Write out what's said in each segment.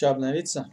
Че, обновиться?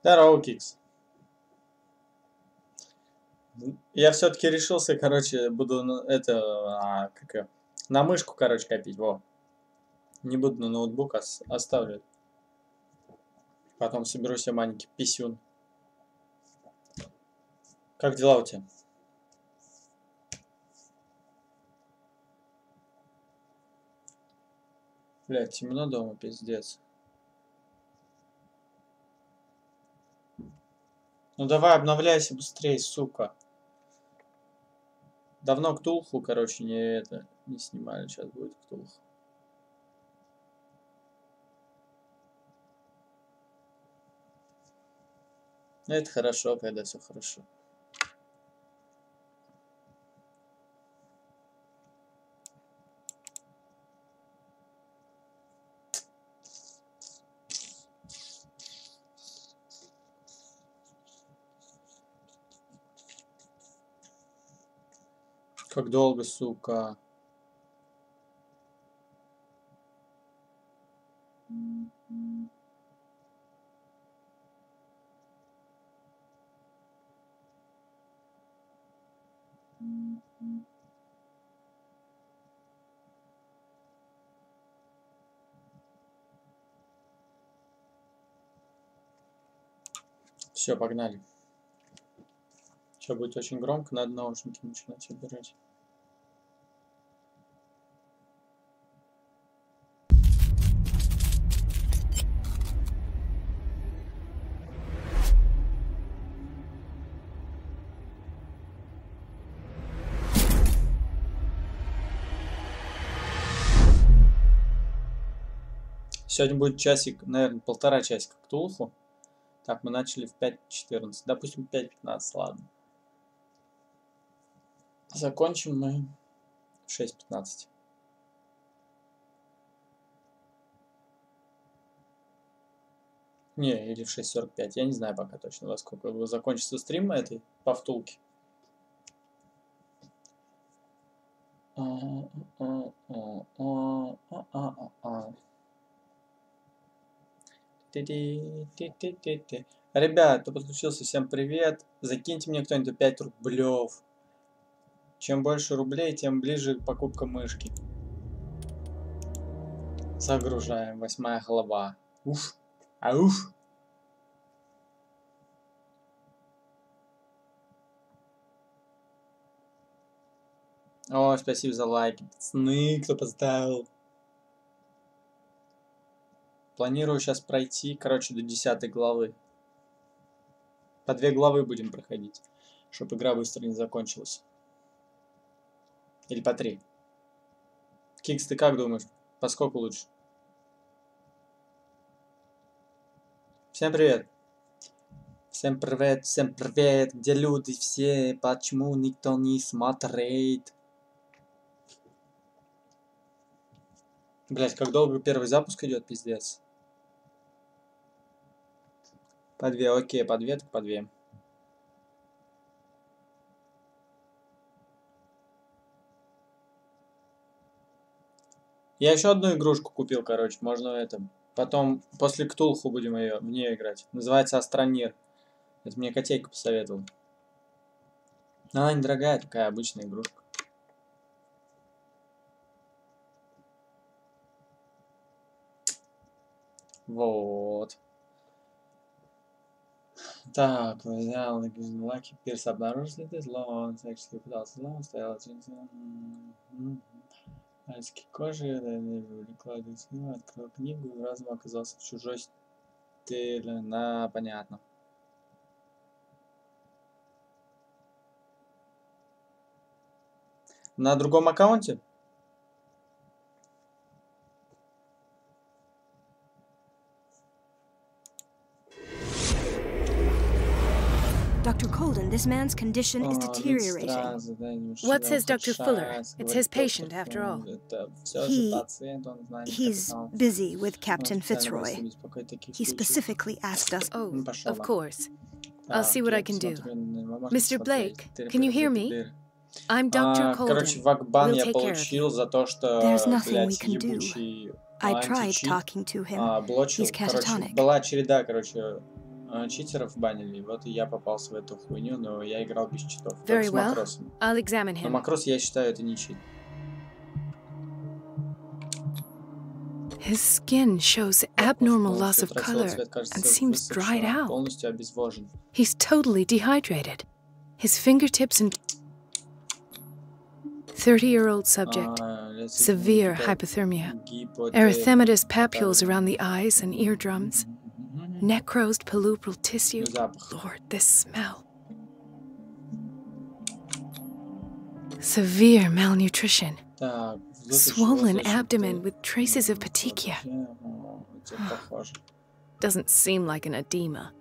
Здорово, Кикс. Я все-таки решился, короче, буду на мышку, короче, копить, во. Не буду на ноутбук, оставлю. Потом соберу себе маленький писюн. Как дела у тебя? Блядь, темно дома, пиздец. Ну давай, обновляйся быстрее, сука. Давно CTHULHU, короче, не снимали, сейчас будет CTHULHU. Ну это хорошо, когда все хорошо. Как долго, сука. Все, погнали. Сейчас будет очень громко, надо наушники начинать убирать. Сегодня будет часик, наверное, полтора часика CTHULHU. Так, мы начали в 5:14. Допустим, 5:15, ладно. Закончим мы в 6:15. Не, или в 6:45. Я не знаю пока точно, во сколько закончится стрим этой по втулке. Ребят, кто подключился, всем привет. Закиньте мне кто-нибудь 5 рублев. Чем больше рублей, тем ближе покупка мышки. Загружаем. 8 глава. Уф. Ауф. О, спасибо за лайки. Пацаны, кто поставил. Планирую сейчас пройти, короче, до 10 главы. По 2 главы будем проходить, чтобы игра быстро не закончилась. Или по 3. Кикс, ты как думаешь? По сколько лучше? Всем привет. Всем привет, всем привет. Где люди все? Почему никто не смотрит? Блять, как долго первый запуск идет, пиздец. По 2, окей, по 2, так по 2. Я еще одну игрушку купил, короче, можно это. Потом, после CTHULHU будем в нее играть. Называется Астронир. Это мне котейка посоветовал. Она недорогая, такая обычная игрушка. Вот. Так, взял лайки, перс обнаружил это зло, он всячески пытался зло, стоял альски кожи, выкладывал силу, открыл книгу и разум оказался в чужой стиле. На, понятно. На другом аккаунте? Dr. Colden, this man's condition is deteriorating. What says Dr. Fuller? It's his patient, after all. He's busy with Captain Fitzroy. He specifically asked us... Oh, of course. I'll see what I can do. Mr. Blake, can you hear me? I'm Dr. Colden. Короче, вакбан We'll я take care of получил за то, что, There's nothing we блядь, can do. ебучий I tried античит talking to him. блочил. He's Короче, catatonic. была череда, короче, читеров банили, вот и я попался в эту хуйню, но я играл без читов. Very С well. макросом. I'll examine Но him. макрос, я считаю, это не чит. His skin shows abnormal loss of Утратил color цвет, кажется, and seems dried высохшего, out. полностью обезвожен. He's totally dehydrated. His fingertips and 30-year-old subject, severe hypothermia, erythematous papules around the eyes and eardrums, necrosed palpebral tissue. Lord, this smell. Severe malnutrition. Так, Swollen abdomen with traces of petechia. Doesn't seem like an edema.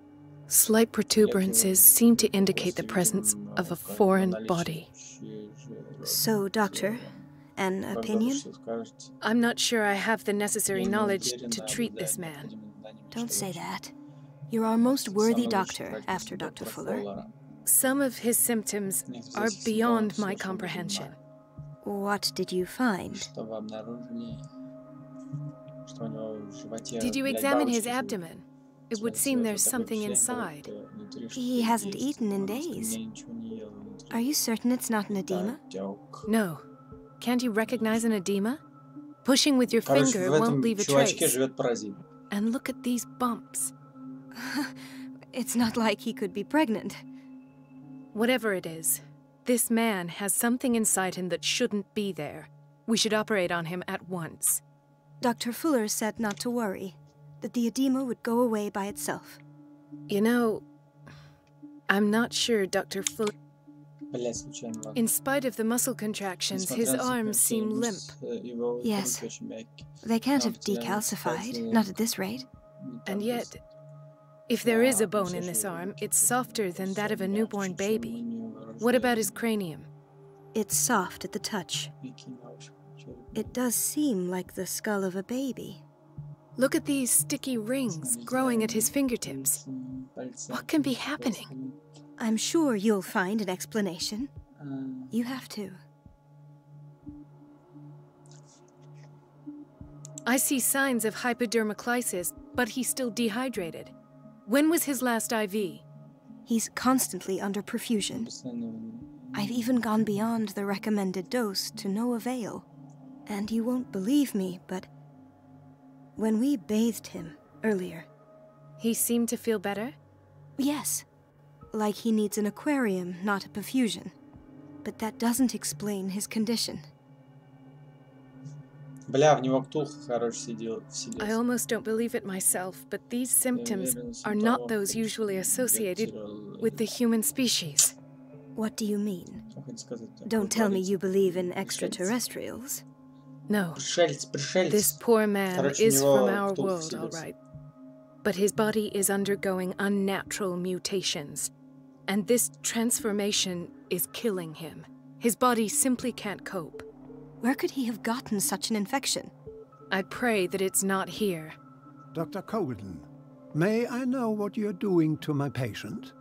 Slight protuberances seem to indicate the presence of a foreign body. So, doctor, an opinion? I'm not sure I have the necessary knowledge to treat this man. Don't say that. You're our most worthy doctor after Dr. Fuller. Some of his symptoms are beyond my comprehension. What did you find? Did you examine his abdomen? It would seem there's something inside. He hasn't eaten in days. Are you certain it's not an edema? No. Can't you recognize an edema? Pushing with your finger won't leave a trace. And look at these bumps. It's not like he could be pregnant. Whatever it is, this man has something inside him that shouldn't be there. We should operate on him at once. Dr. Fuller said not to worry, that the edema would go away by itself. You know, I'm not sure Dr. Fuller... In spite of the muscle contractions, his arms seem limp. Yes. They can't have decalcified, not at this rate. And yet, if there is a bone in this arm, it's softer than that of a newborn baby. What about his cranium? It's soft at the touch. It does seem like the skull of a baby. Look at these sticky rings growing at his fingertips. What can be happening? I'm sure you'll find an explanation. You have to. I see signs of hypodermoclysis, but he's still dehydrated. When was his last IV? He's constantly under perfusion. I've even gone beyond the recommended dose to no avail. And you won't believe me, but when we bathed him earlier... He seemed to feel better? Yes. Like he needs an aquarium, not a perfusion. But that doesn't explain his condition. Бля, в него ктулху, короче, сидел. I almost don't believe it myself, but these symptoms are not those usually associated with the human species. What do you mean? Don't tell me you believe in extraterrestrials. No. Пришельцы. This poor man is from our world, all right. But his body is undergoing unnatural mutations. And this transformation is killing him. His body simply can't cope. Where could he have gotten such an infection? I pray that it's not here. Dr. Colden, may I know what you're doing to my patient?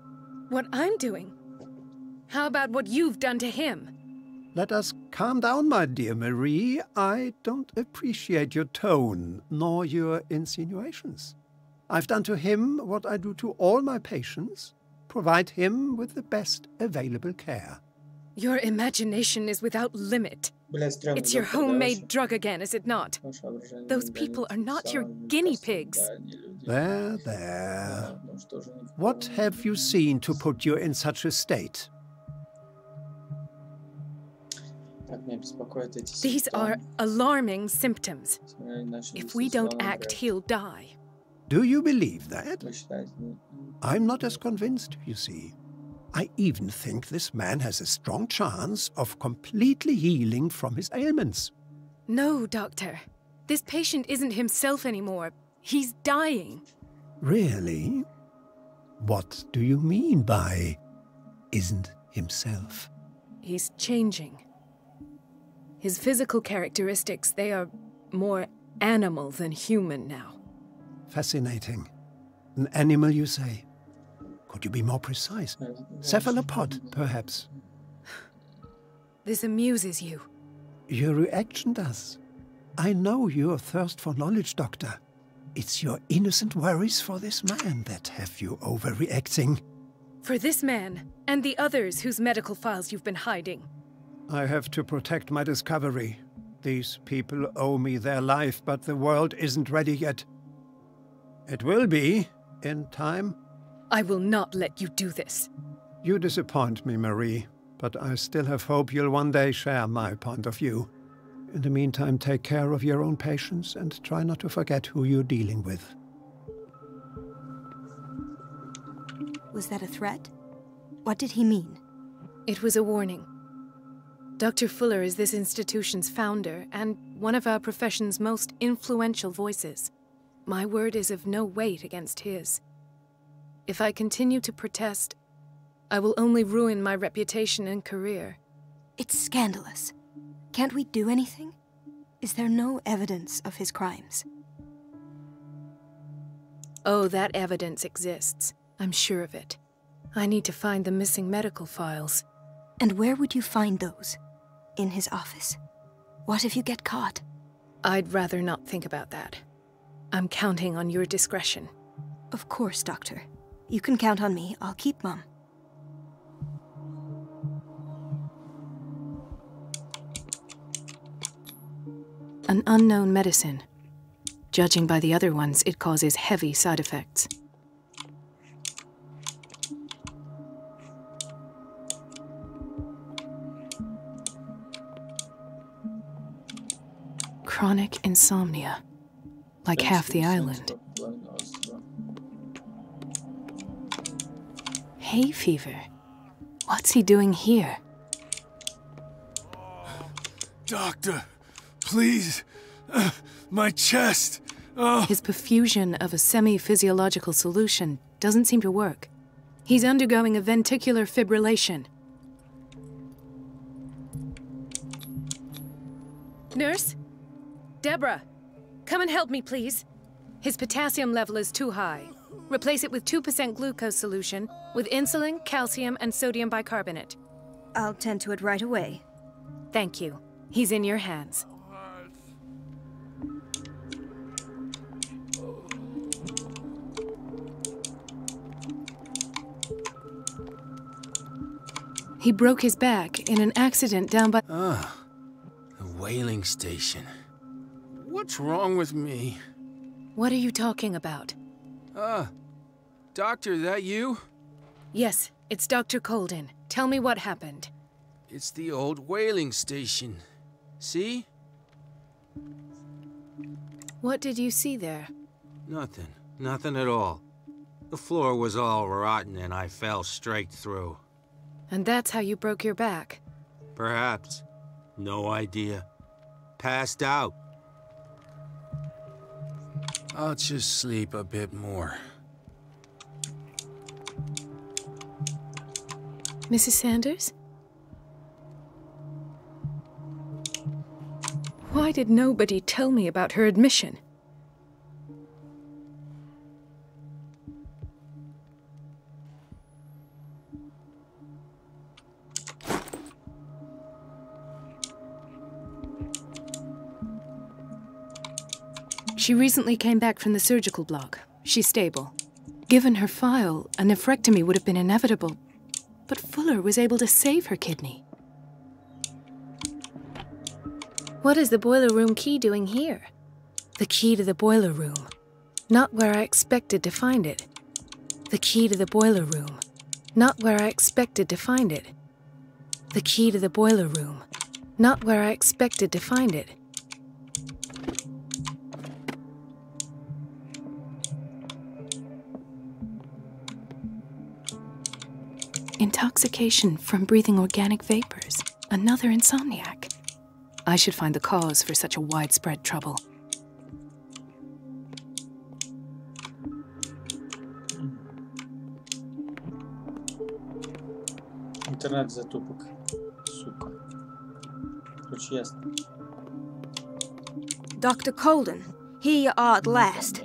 What I'm doing? How about what you've done to him? Let us calm down, my dear Marie. I don't appreciate your tone, nor your insinuations. I've done to him what I do to all my patients, provide him with the best available care. Your imagination is without limit. It's your homemade drug again, is it not? Those people are not your guinea pigs. There, there. What have you seen to put you in such a state? These are alarming symptoms. If we don't act, he'll die. Do you believe that? I'm not as convinced, you see. I even think this man has a strong chance of completely healing from his ailments. No, Doctor. This patient isn't himself anymore. He's dying. Really? What do you mean by isn't himself? He's changing. His physical characteristics, they are more animal than human now. Fascinating. An animal, you say? Could you be more precise? Cephalopod, perhaps? This amuses you. Your reaction does. I know your thirst for knowledge, Doctor. It's your innocent worries for this man that have you overreacting. For this man, and the others whose medical files you've been hiding. I have to protect my discovery. These people owe me their life, but the world isn't ready yet. It will be, in time. I will not let you do this. You disappoint me, Marie, but I still have hope you'll one day share my point of view. In the meantime, take care of your own patients and try not to forget who you're dealing with. Was that a threat? What did he mean? It was a warning. Dr. Fuller is this institution's founder and one of our profession's most influential voices. My word is of no weight against his. If I continue to protest, I will only ruin my reputation and career. It's scandalous. Can't we do anything? Is there no evidence of his crimes? Oh, that evidence exists. I'm sure of it. I need to find the missing medical files. And where would you find those? In his office? What if you get caught? I'd rather not think about that. I'm counting on your discretion. Of course, Doctor. You can count on me. I'll keep mum. An unknown medicine. Judging by the other ones, it causes heavy side effects. Chronic insomnia. Like half the island. Hay fever. What's he doing here? Doctor, please. My chest. His perfusion of a semi-physiological solution doesn't seem to work. He's undergoing a ventricular fibrillation. Nurse? Deborah, come and help me, please. His potassium level is too high. Replace it with 2% glucose solution with insulin, calcium, and sodium bicarbonate. I'll tend to it right away. Thank you. He's in your hands. He broke his back in an accident down by... Ah, the whaling station. What's wrong with me? What are you talking about? Doctor, that you? Yes, it's Dr. Colden. Tell me what happened. It's the old whaling station. See? What did you see there? Nothing. Nothing at all. The floor was all rotten and I fell straight through. And that's how you broke your back? Perhaps. No idea. Passed out. I'll just sleep a bit more. Mrs. Sanders? Why did nobody tell me about her admission? She recently came back from the surgical block. She's stable. Given her file, a nephrectomy would have been inevitable. But Fuller was able to save her kidney. What is the boiler room key doing here? The key to the boiler room. Not where I expected to find it. The key to the boiler room. Not where I expected to find it. The key to the boiler room. Not where I expected to find it. Intoxication from breathing organic vapors. Another insomniac. I should find the cause for such a widespread trouble. Интернет затупок. Сука. Короче, ясно. Dr. Colden, here you are at last.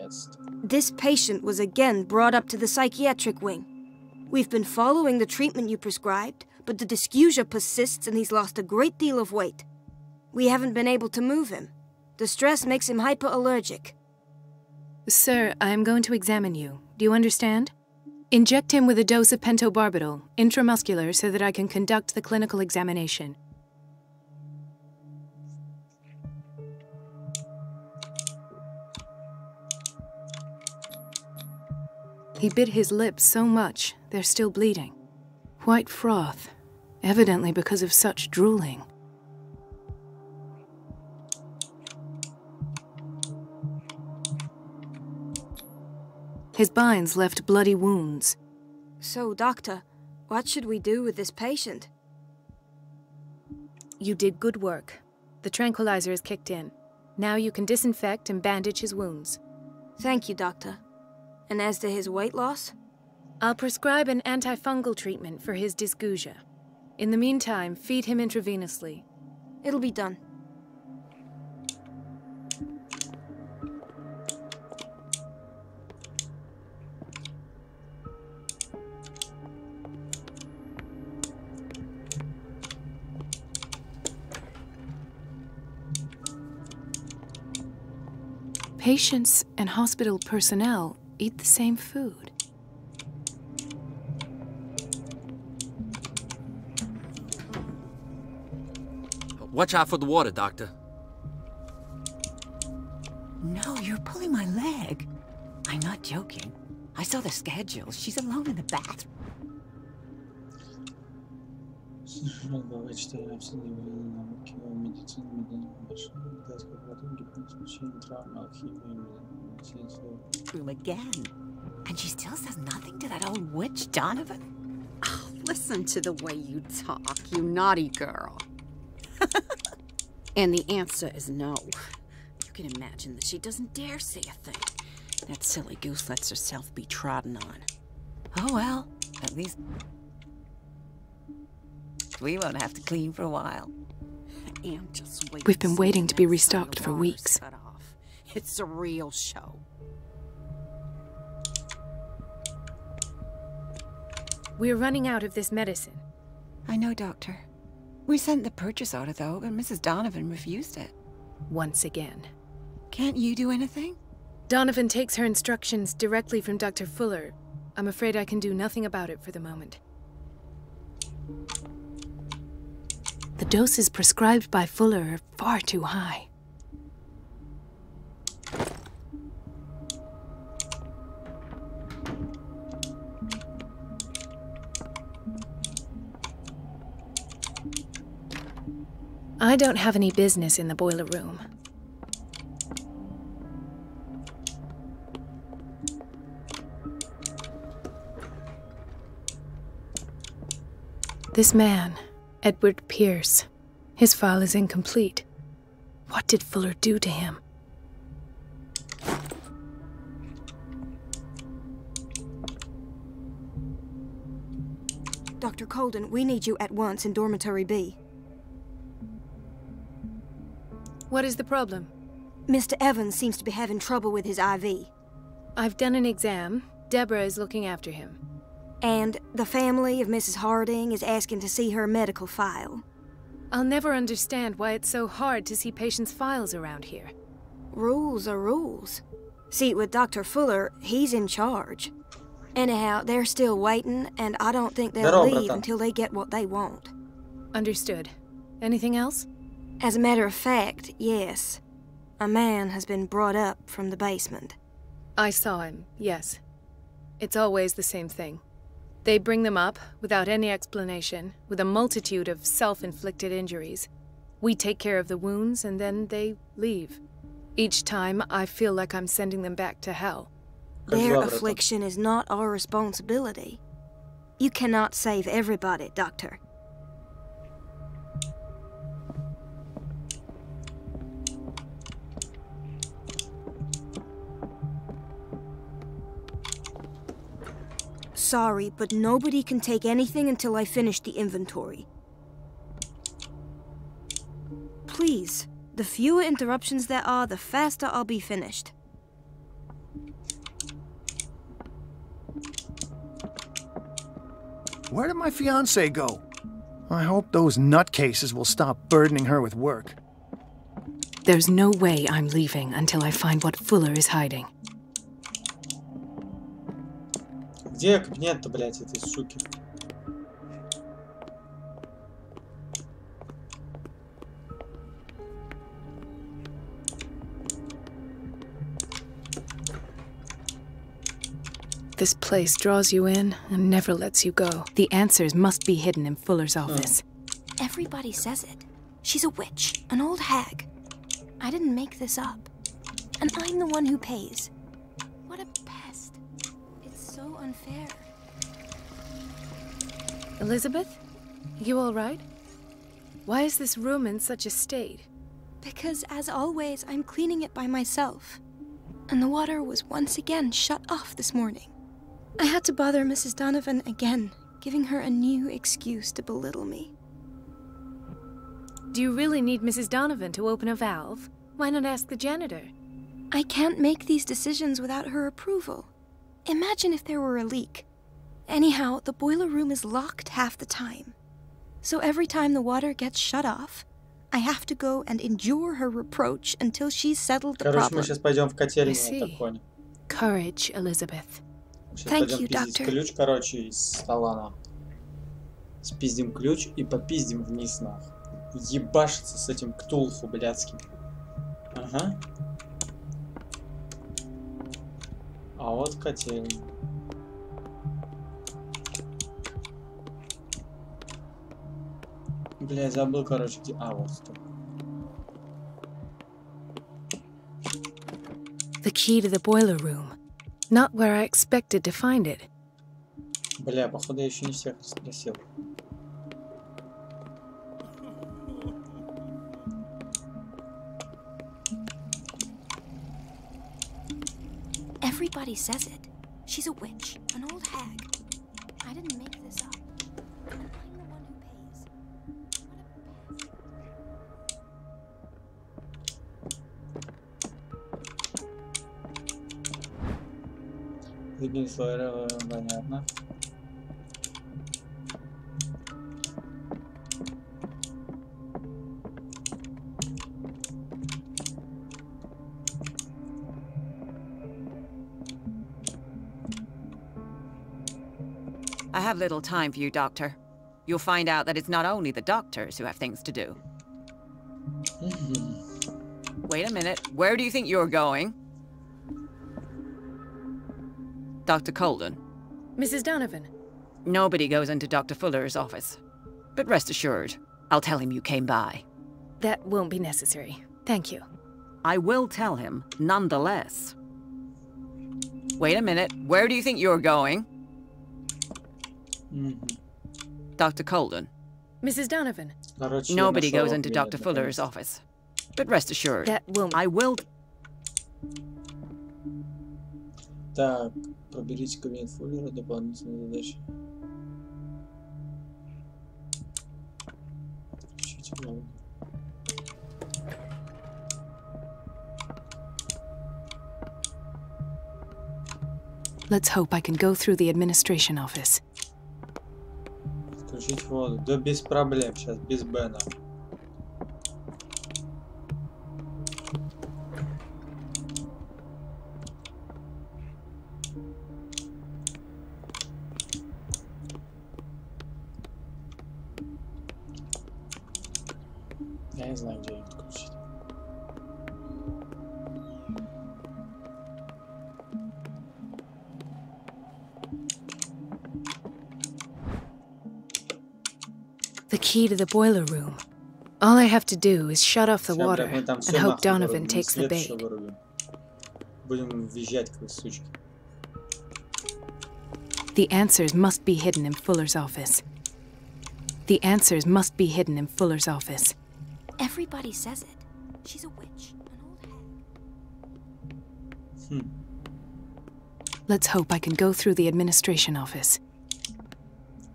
This patient was again brought up to the psychiatric wing. We've been following the treatment you prescribed, but the dysgeusia persists and he's lost a great deal of weight. We haven't been able to move him. The stress makes him hyperallergic. Sir, I am going to examine you. Do you understand? Inject him with a dose of pentobarbital, intramuscular, so that I can conduct the clinical examination. He bit his lips so much, they're still bleeding. White froth, evidently because of such drooling. His binds left bloody wounds. So, Doctor, what should we do with this patient? You did good work. The tranquilizer is kicked in. Now you can disinfect and bandage his wounds. Thank you, Doctor. And as to his weight loss? I'll prescribe an antifungal treatment for his dysgeusia. In the meantime, feed him intravenously. It'll be done. Patients and hospital personnel eat the same food. Watch out for the water, Doctor. No, you're pulling my leg. I'm not joking. I saw the schedule. She's alone in the bathroom. Again. And she still says nothing to that old witch, Donovan? Oh, listen to the way you talk, you naughty girl. And the answer is no. You can imagine that she doesn't dare say a thing. That silly goose lets herself be trodden on. Oh well, at least we won't have to clean for a while. And just wait. We've been waiting to be restocked for weeks. It's a real show. We're running out of this medicine. I know, Doctor. We sent the purchase order, though, but Mrs. Donovan refused it. Once again. Can't you do anything? Donovan takes her instructions directly from Dr. Fuller. I'm afraid I can do nothing about it for the moment. The doses prescribed by Fuller are far too high. I don't have any business in the boiler room. This man, Edward Pierce, his file is incomplete. What did Fuller do to him? Dr. Colden, we need you at once in Dormitory B. What is the problem? Mr. Evans seems to be having trouble with his IV. I've done an exam. Deborah is looking after him. And the family of Mrs. Harding is asking to see her medical file. I'll never understand why it's so hard to see patients' files around here. Rules are rules. See, with Dr. Fuller, he's in charge. Anyhow, they're still waiting, and I don't think they'll leave until they get what they want. Understood. Anything else? As a matter of fact, yes. A man has been brought up from the basement. I saw him, yes. It's always the same thing. They bring them up without any explanation, with a multitude of self-inflicted injuries. We take care of the wounds and then they leave. Each time, I feel like I'm sending them back to hell. Their affliction is not our responsibility. You cannot save everybody, Doctor. Sorry, but nobody can take anything until I finish the inventory. Please, the fewer interruptions there are, the faster I'll be finished. Where did my fiancé go? I hope those nutcases will stop burdening her with work. There's no way I'm leaving until I find what Fuller is hiding. Где кабинет-то, блядь, этой суки? This place draws you in and never lets you go. The answers must be hidden in Fuller's office. Everybody says it. She's a witch, an old hag. I didn't make this up. And I'm the one who pays. What a pest. It's so unfair. Elizabeth? You all right? Why is this room in such a state? Because, as always, I'm cleaning it by myself. And the water was once again shut off this morning. I had to bother Mrs. Donovan again, giving her a new excuse to belittle me. Do you really need Mrs. Donovan to open a valve? Why not ask the janitor? I can't make these decisions without her approval. Imagine if there were a leak. Anyhow, the boiler room is locked half the time. So every time the water gets shut off, I have to go and endure her reproach until she's settled the problem. Короче, мы сейчас пойдем в котельную, я так понял. Courage, Elizabeth. Сейчас пойдем пиздить ключ, короче, из стола, нахуй. Спиздим ключ и попиздим вниз, нахуй. Ебашиться с этим ктулху блядским. Ага. А вот котельная. Бля, забыл, короче, где... А, вот, стоп. The key to the boiler room. Not where I expected to find it. Бля, походу, я еще не всех расспросил. Everybody says it. She's a witch, an old hag. I didn't make this up. I'm the one who pays. Выгни свой, понятно. I have little time for you, Doctor. You'll find out that it's not only the doctors who have things to do. Wait a minute. Where do you think you're going? Dr. Colden. Mrs. Donovan. Nobody goes into Dr. Fuller's office. But rest assured, I'll tell him you came by. That won't be necessary. Thank you. I will tell him, nonetheless. Wait a minute. Where do you think you're going? Dr. Colden. Mrs. Donovan. Nobody goes into Dr. Fuller's office. But rest assured, that won't... I will... Так, проберите кабинет Фуллера, дополнительные задачи. Включите голову. Let's hope I can go through the administration office. Включить воду. Да без проблем, сейчас без бена. Я Я не знаю, где ее включить. The key to the boiler room. All I have to do is shut off the water and hope Donovan takes the bait. Будем визжать, как сучки. The answers must be hidden in Fuller's office. The answers must be hidden in Fuller's office. Everybody says it. She's a witch, an old hag. Let's hope I can go through the administration office.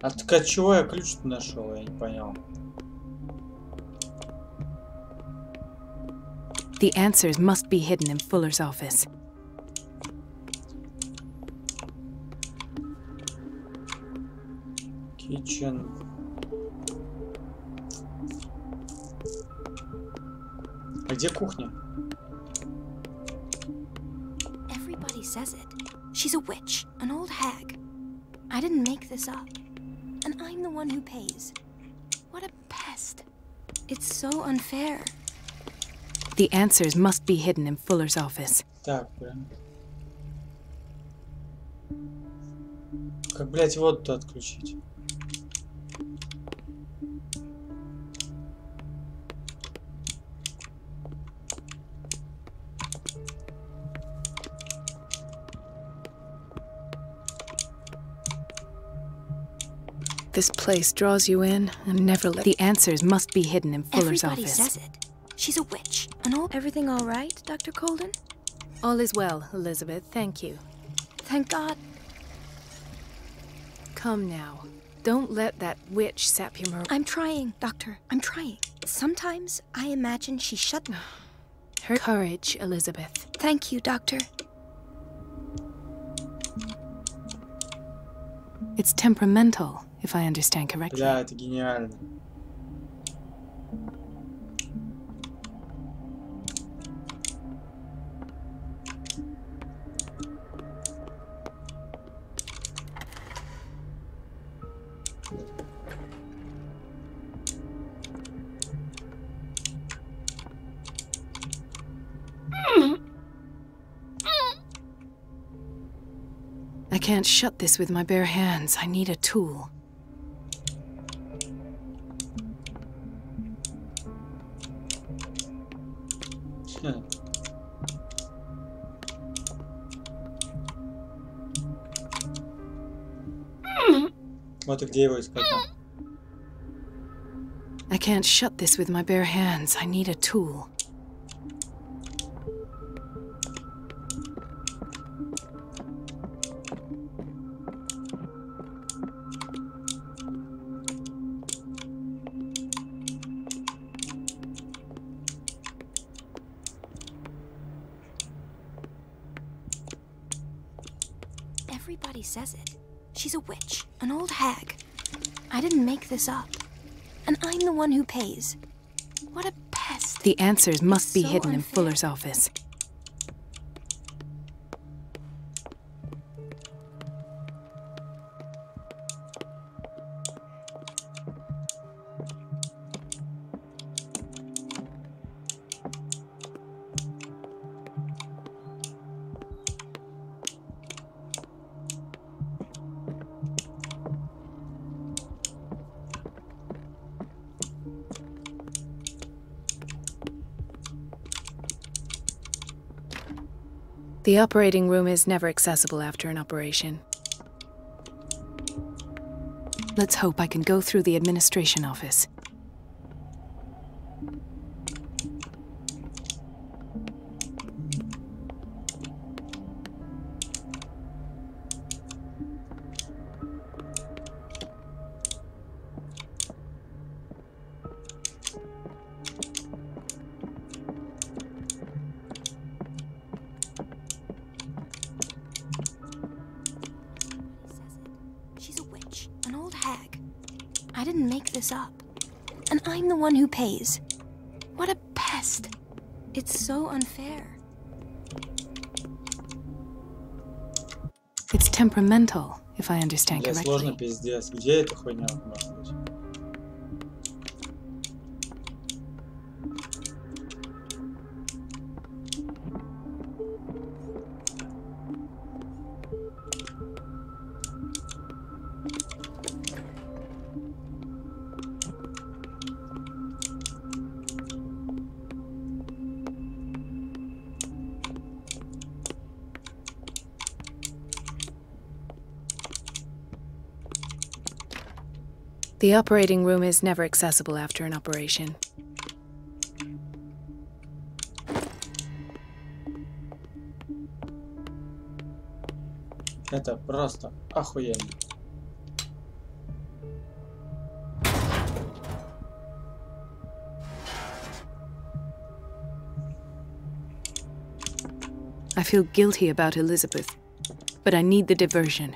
А так от чего я ключ нашел? Я не понял. The answers must be hidden in Fuller's office. Kitchen. А где кухня? Everybody says it. She's a witch, an old hag. I didn't make this up. And I'm the one who pays. What a pest. It's so unfair. The answers must be hidden in Fuller's office. Так, прям. Как, блядь, воду-то отключить? This place draws you in and never let. The answers must be hidden in Fuller's Everybody office. says it. She's a witch. And all. Everything all right, Dr. Colden? All is well, Elizabeth. Thank you. Thank God. Come now. Don't let that witch sap your moral. I'm trying, Doctor. I'm trying. Sometimes I imagine she shut. Her courage, Elizabeth. Thank you, Doctor. It's temperamental, if I understand correctly. Да, это гениально. I can't shut this with my bare hands. I need a tool. Вот и где его искать? I can't shut this with my bare hands. I need a tool. Everybody says it. She's a witch, an old hag. I didn't make this up. And I'm the one who pays. What a pest. The answers must be hidden in Fuller's office. The operating room is never accessible after an operation. Let's hope I can go through the administration office. I didn't make this up. And I'm the one who pays. What a pest. It's so unfair. It's temperamental, if I understand correctly. Сложно, пиздец. Где эта хуйня может быть? The operating room is never accessible after an operation. Это просто охуенно. I feel guilty about Elizabeth, but I need the diversion.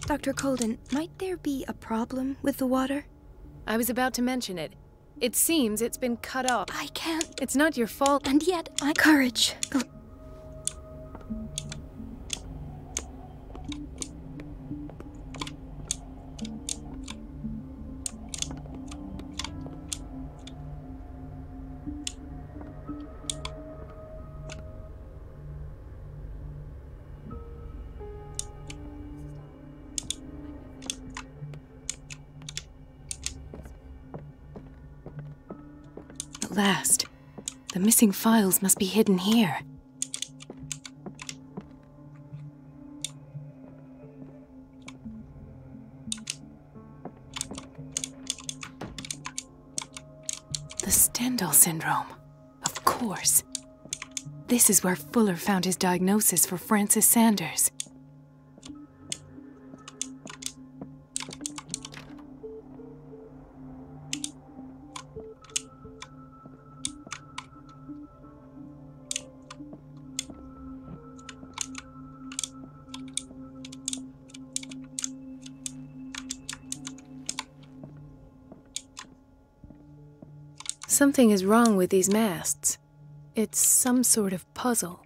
Dr. Colden, might there be a problem with the water? I was about to mention it. It seems it's been cut off. I can't. It's not your fault. And yet, courage. At last. The missing files must be hidden here. The Stendhal syndrome. Of course. This is where Fuller found his diagnosis for Francis Sanders. Something is wrong with these masts. It's some sort of puzzle.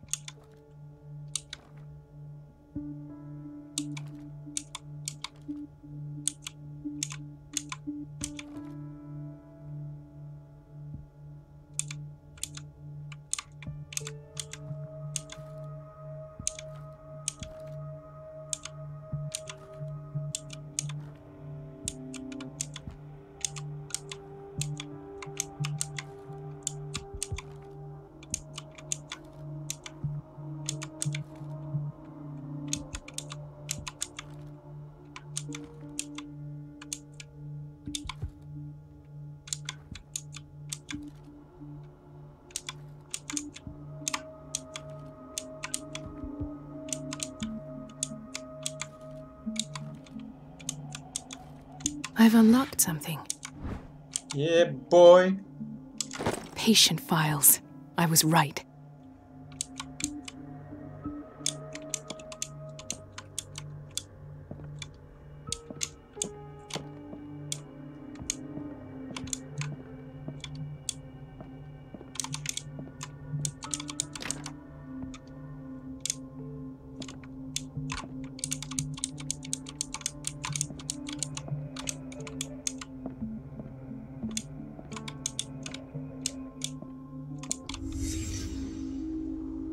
I've unlocked something. Yeah, boy. Patient files. I was right.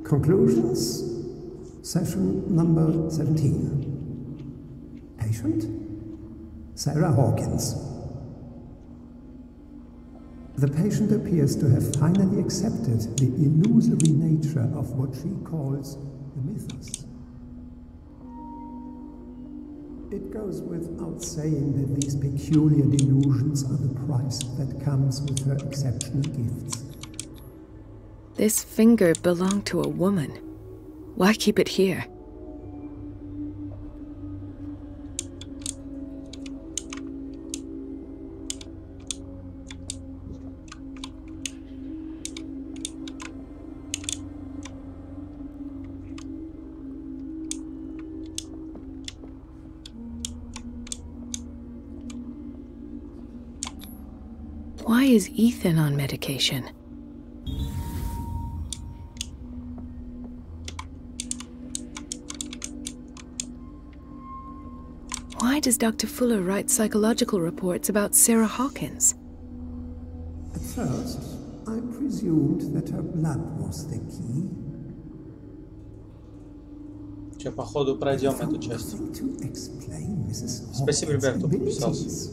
Conclusions, session number 17. Patient, Sarah Hawkins. The patient appears to have finally accepted the illusory nature of what she calls the mythos. It goes without saying that these peculiar delusions are the price that comes with her exceptional gifts. This finger belonged to a woman. Why keep it here? Why is Ethan on medication? Why does Dr. Fuller write psychological reports about Sarah Hawkins? At first, I presumed that her blood was the key. Сейчас, походу, пройдем эту часть. Спасибо, ребят, кто подписался.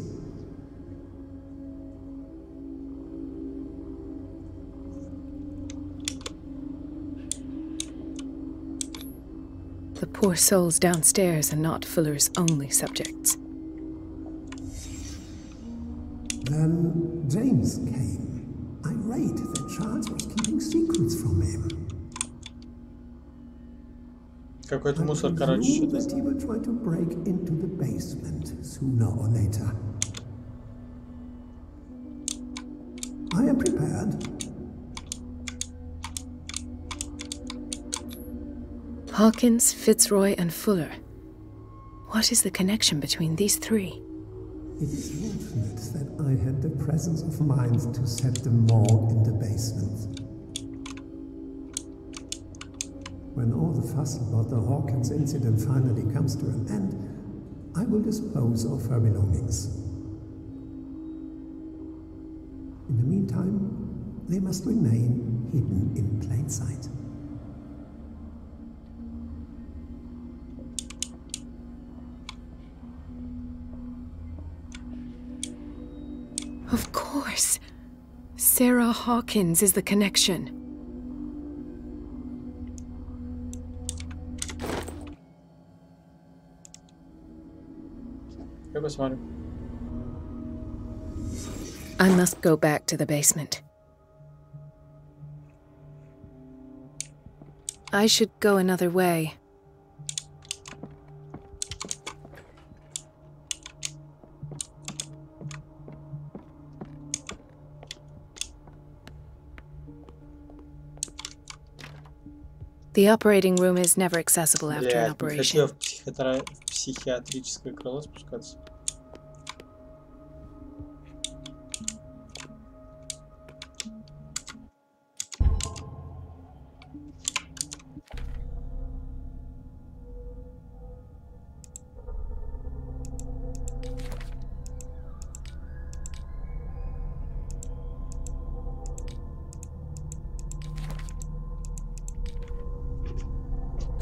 The poor souls downstairs are not Fuller's only subjects. Then James came, irate that Charles was keeping secrets from him. Какой-то мусор, короче, что-то. That he will try to break into the basement sooner or later. I am prepared. Hawkins, Fitzroy, and Fuller. What is the connection between these three? It is fortunate that I had the presence of mind to set the morgue in the basement. When all the fuss about the Hawkins incident finally comes to an end, I will dispose of her belongings. In the meantime, they must remain hidden in plain sight. Of course. Sarah Hawkins is the connection. I must go back to the basement. I should go another way. The operating room is never accessible after an operation. Я хочу в психиатрическое крыло спускаться.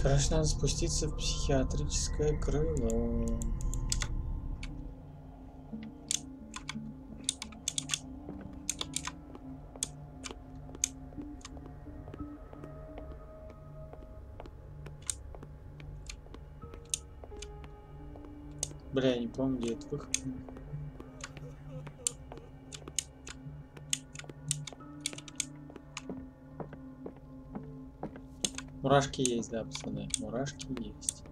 Короче, надо спуститься в психиатрическое крыло. Бля, я не помню, где это выход. Мурашки есть, да, пацаны, мурашки есть.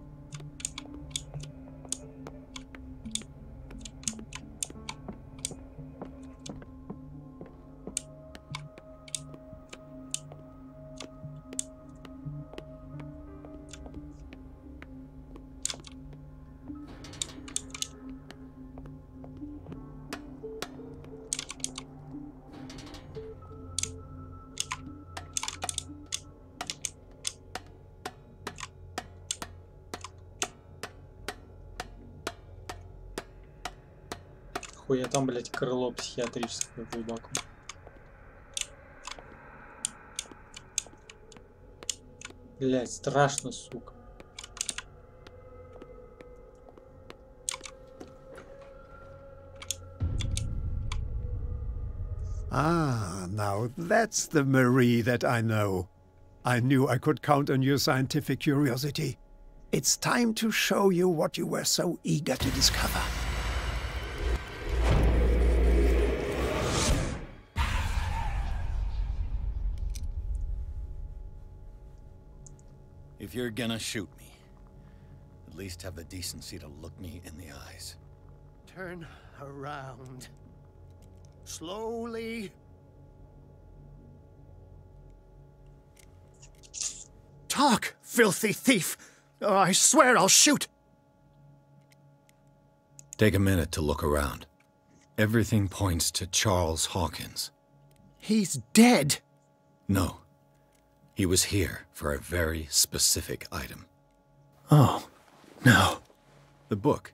Хуя там, блять, крыло психиатрическое глубоко. Блять, страшно, сука. Ah, now that's the Marie that I know. I knew I could count on your scientific curiosity. It's time to show you what you were so eager to discover. If you're gonna shoot me, at least have the decency to look me in the eyes. Turn around. Slowly. Talk, filthy thief! Oh, I swear I'll shoot! Take a minute to look around. Everything points to Charles Hawkins. He's dead! No. He was here for a very specific item. Oh, no. The book.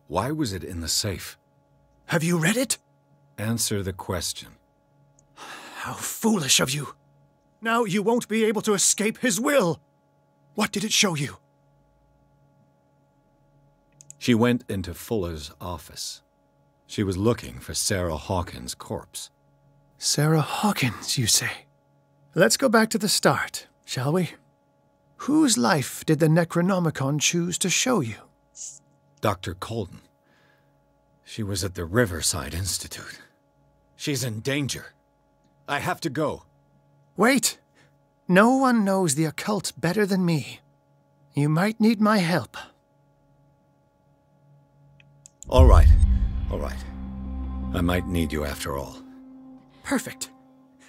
Why was it in the safe? Have you read it? Answer the question. How foolish of you. Now you won't be able to escape his will. What did it show you? She went into Fuller's office. She was looking for Sarah Hawkins' corpse. Sarah Hawkins, you say? Let's go back to the start, shall we? Whose life did the Necronomicon choose to show you? Dr. Colden. She was at the Riverside Institute. She's in danger. I have to go. Wait. No one knows the occult better than me. You might need my help. All right. All right. I might need you after all. Perfect.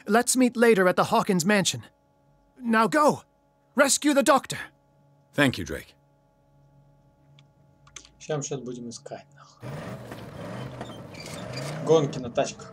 Let's meet later at the Hawkins mansion. Now go! Rescue the doctor! Thank you, Drake. Сейчас будем искать. Гонки на тачках.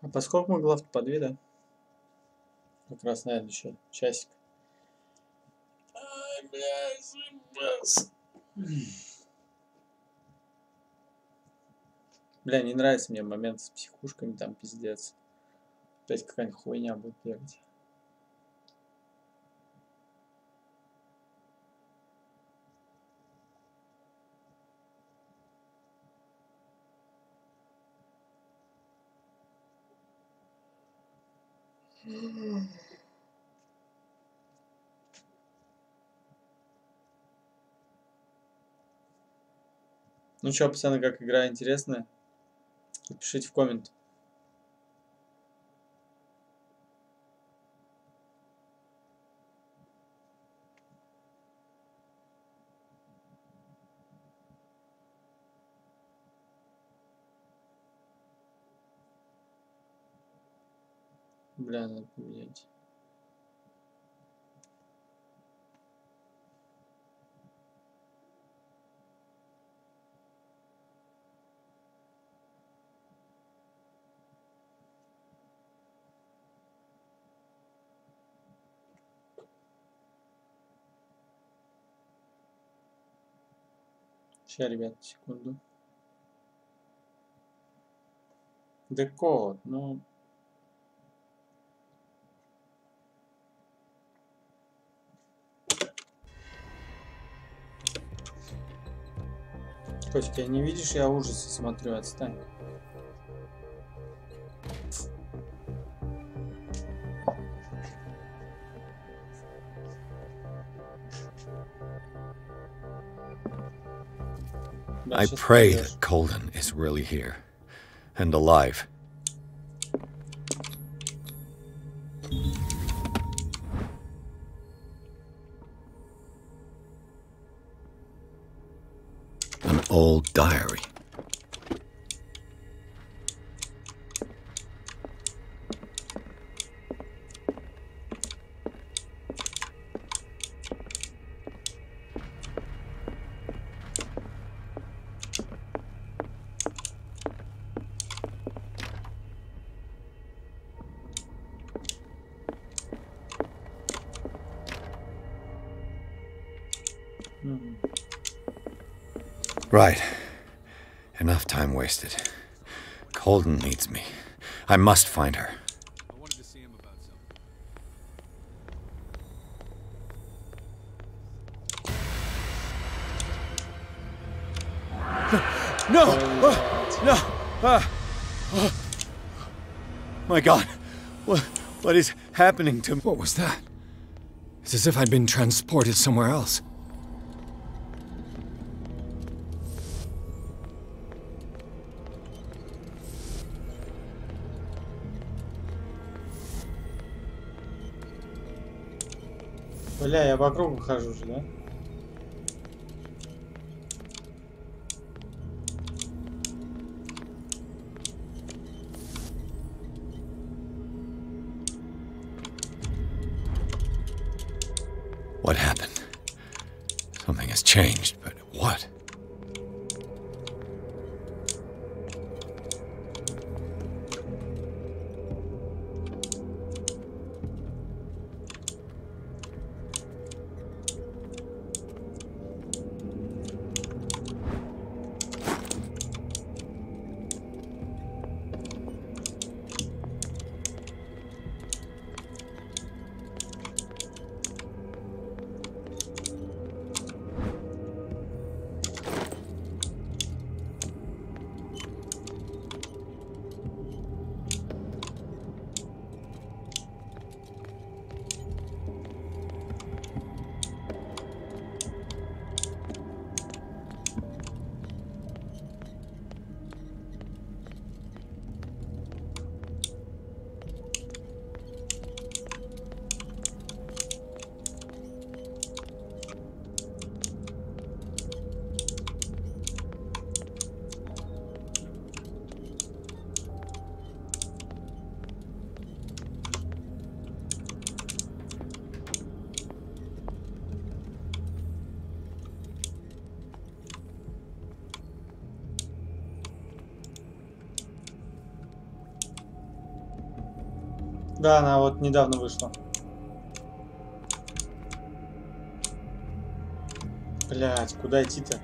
А поскольку мы глав по 2, да? Как раз, наверное, еще часик. Ай, бля, заебался. Бля, не нравится мне момент с психушками, там пиздец. Опять какая-нибудь хуйня будет бегать. Ну чё, пацаны, как игра интересная? Напишите в коммент. Бля, надо поменять. Сейчас, ребят, секунду. Декод, ну... Котик, я не видишь, я ужасы смотрю, отстань. I pray that Colden is really here and alive. An old diary. Right. Enough time wasted. Colden needs me. I must find her. I wanted to see him about something. No! My God. What is happening to me? What was that? It's as if I'd been transported somewhere else. Бля, я вокруг хожу же, да? What happened? Something has changed, but what? Да, она вот недавно вышла. Блять, куда идти-то?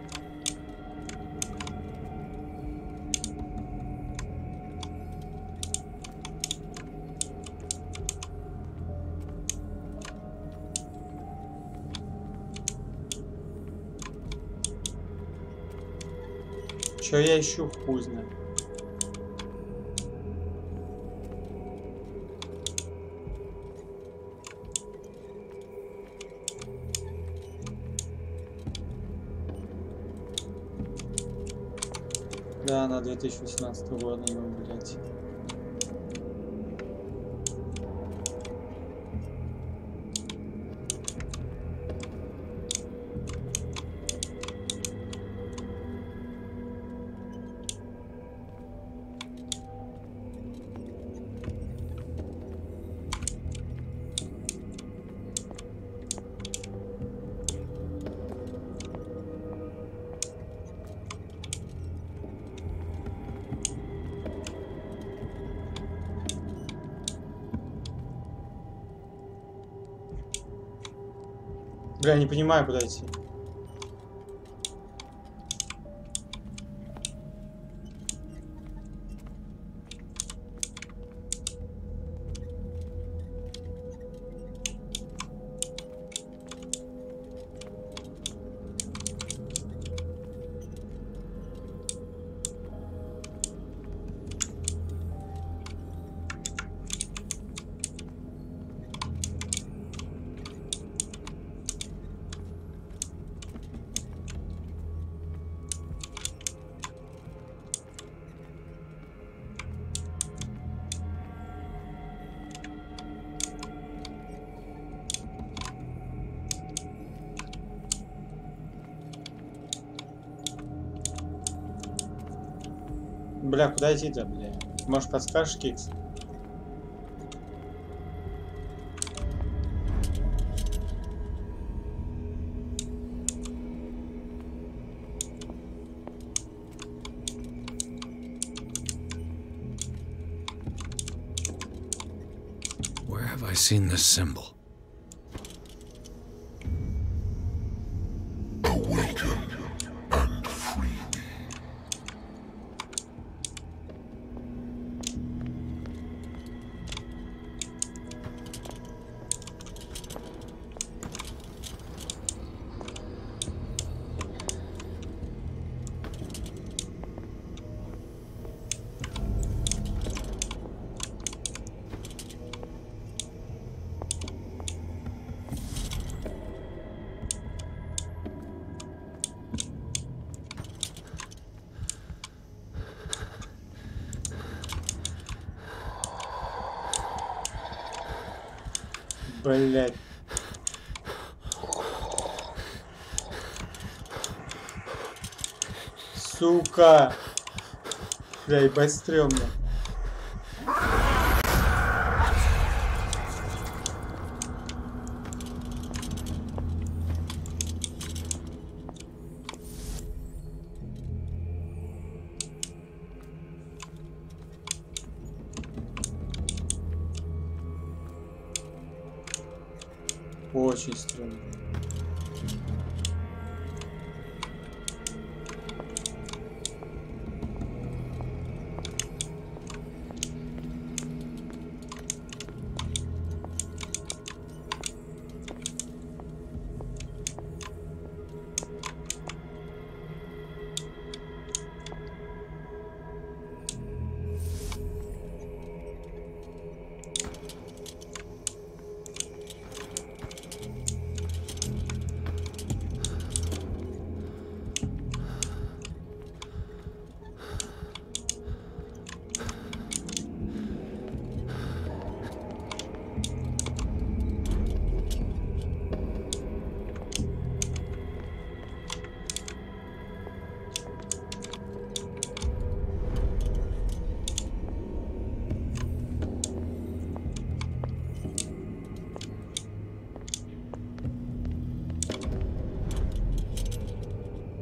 Чё я ищу, хуй знает. Да, на 2018 года, ну, блядь. Бля, не понимаю, куда идти. Бля, куда идти-то, бля? Может, подскажешь, Кикс? Where have I seen this symbol? Блять. Сука. Бля, ебать стрёмно. Очень стрёмно.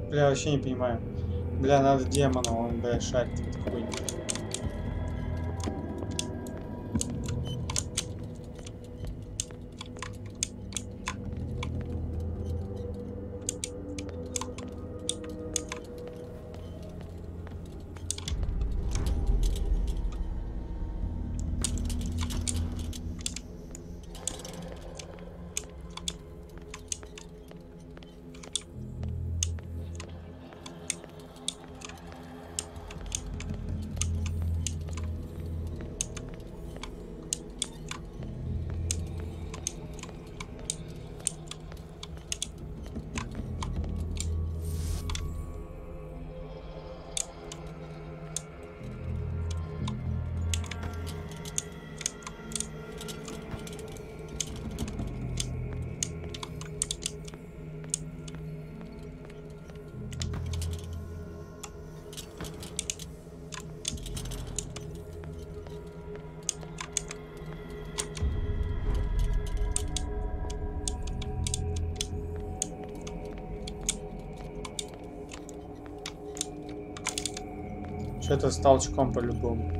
Бля, вообще не понимаю. Бля, надо демона, он, бля, шарит в этой хуйне. Что-то с толчком по-любому.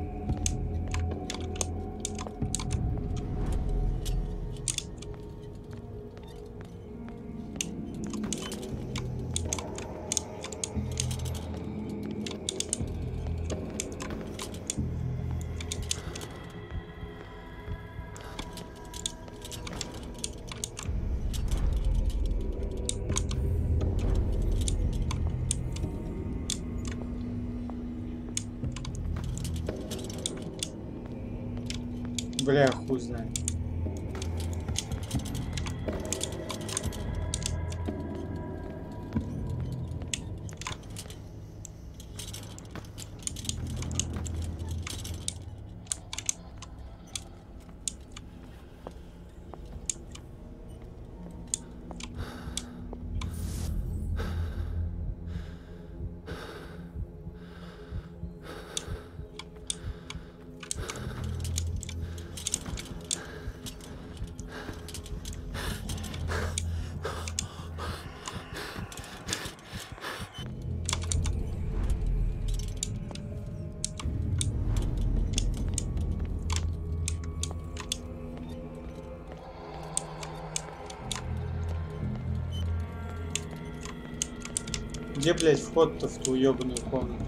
Бля, хуй знает. Где, блядь, вход-то в ту ёбаную комнату?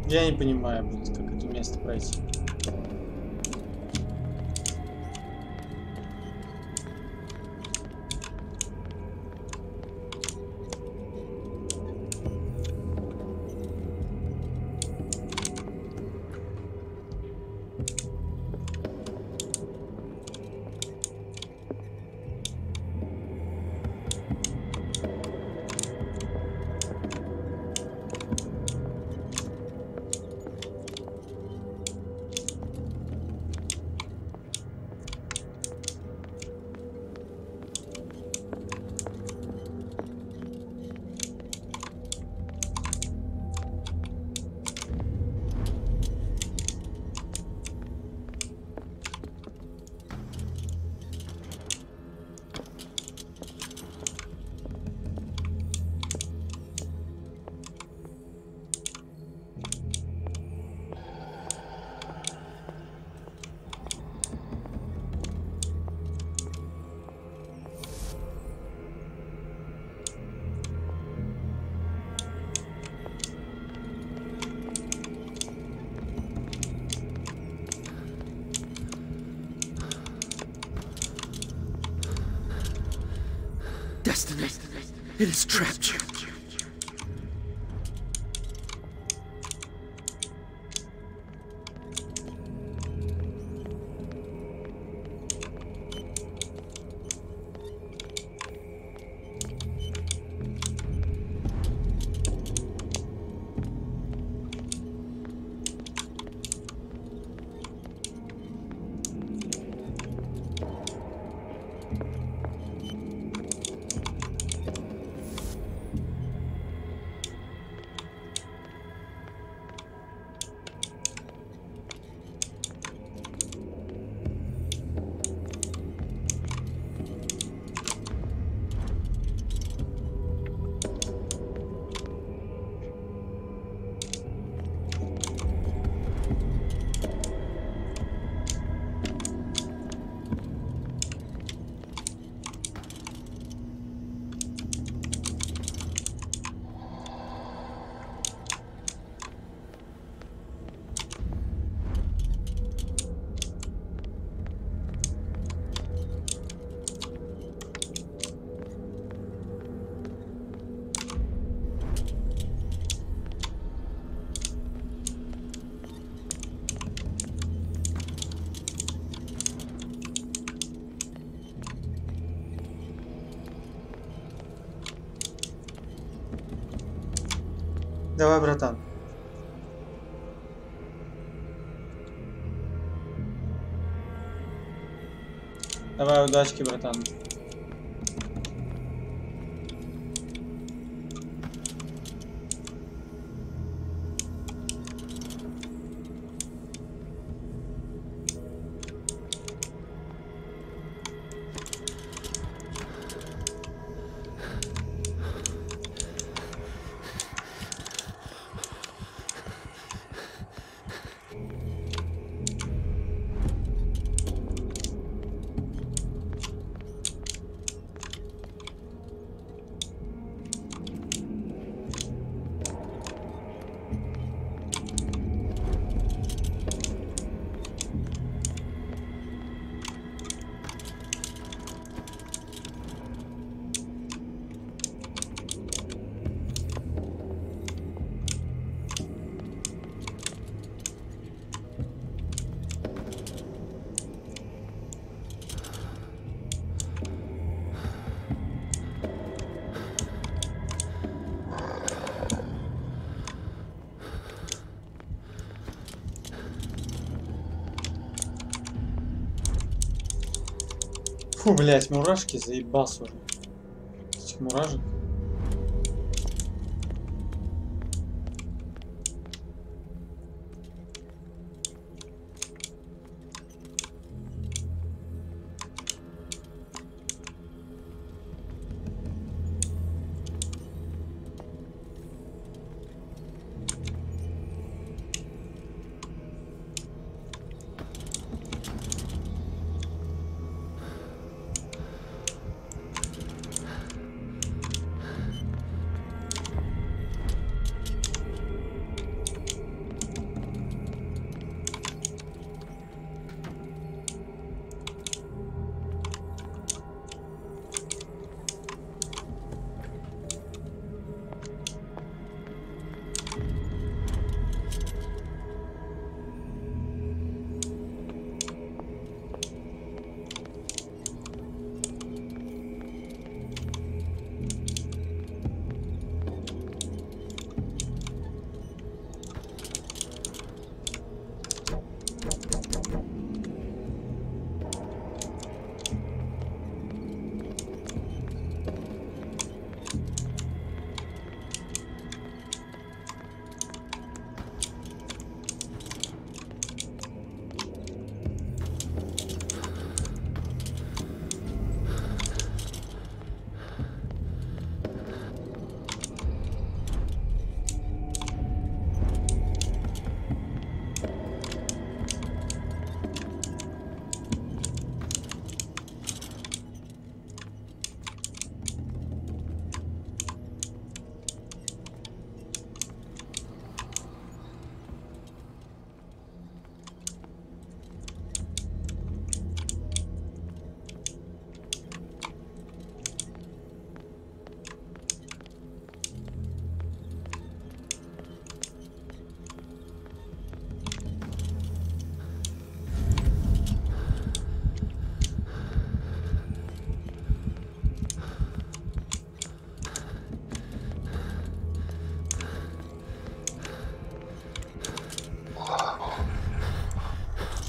Я не понимаю, блядь, как это место пройти. destiny. It has trapped you. Давай, братан. Давай, удачки, братан. Фу, блять, мурашки, заебался уже. Этих муражек.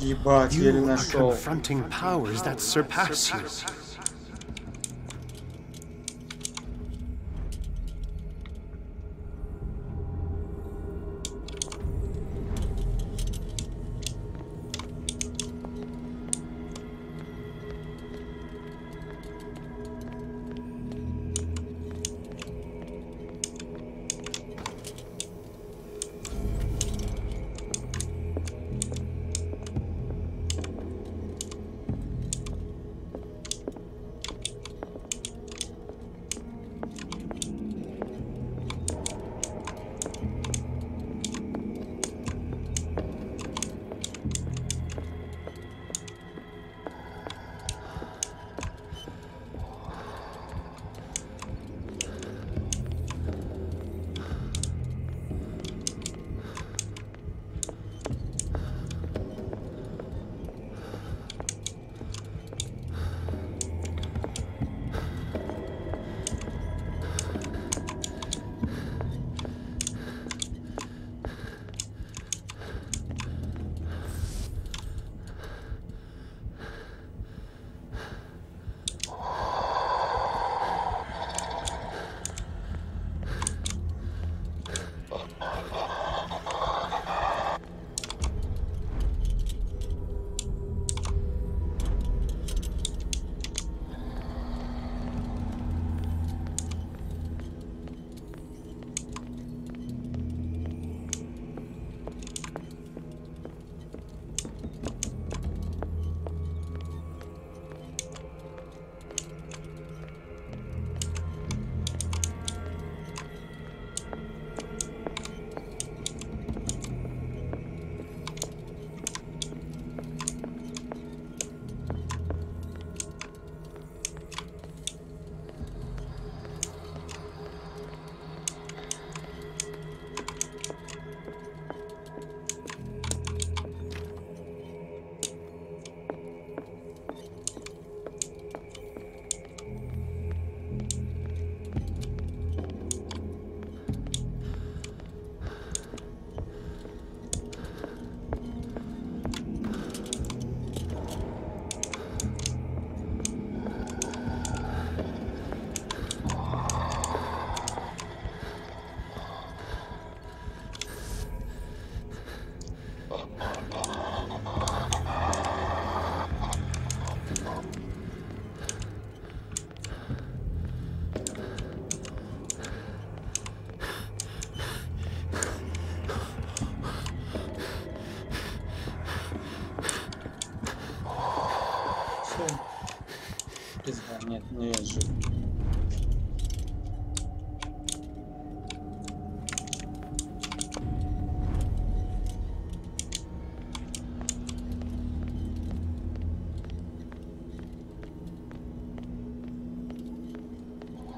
Ебать, You еле are нашел. confronting powers that surpass you. Нет, не я жив.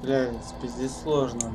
Бля, пиздец сложно.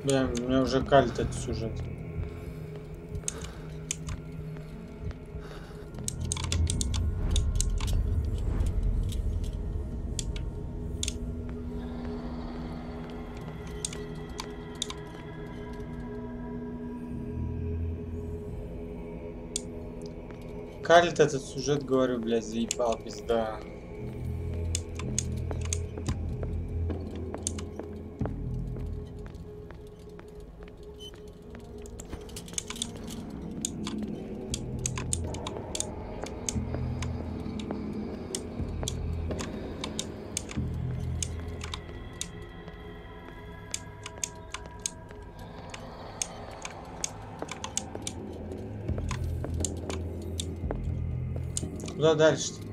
Бля, меня уже калит этот сюжет. Калит этот сюжет, говорю, блядь, заебал, пизда. Куда дальше-то?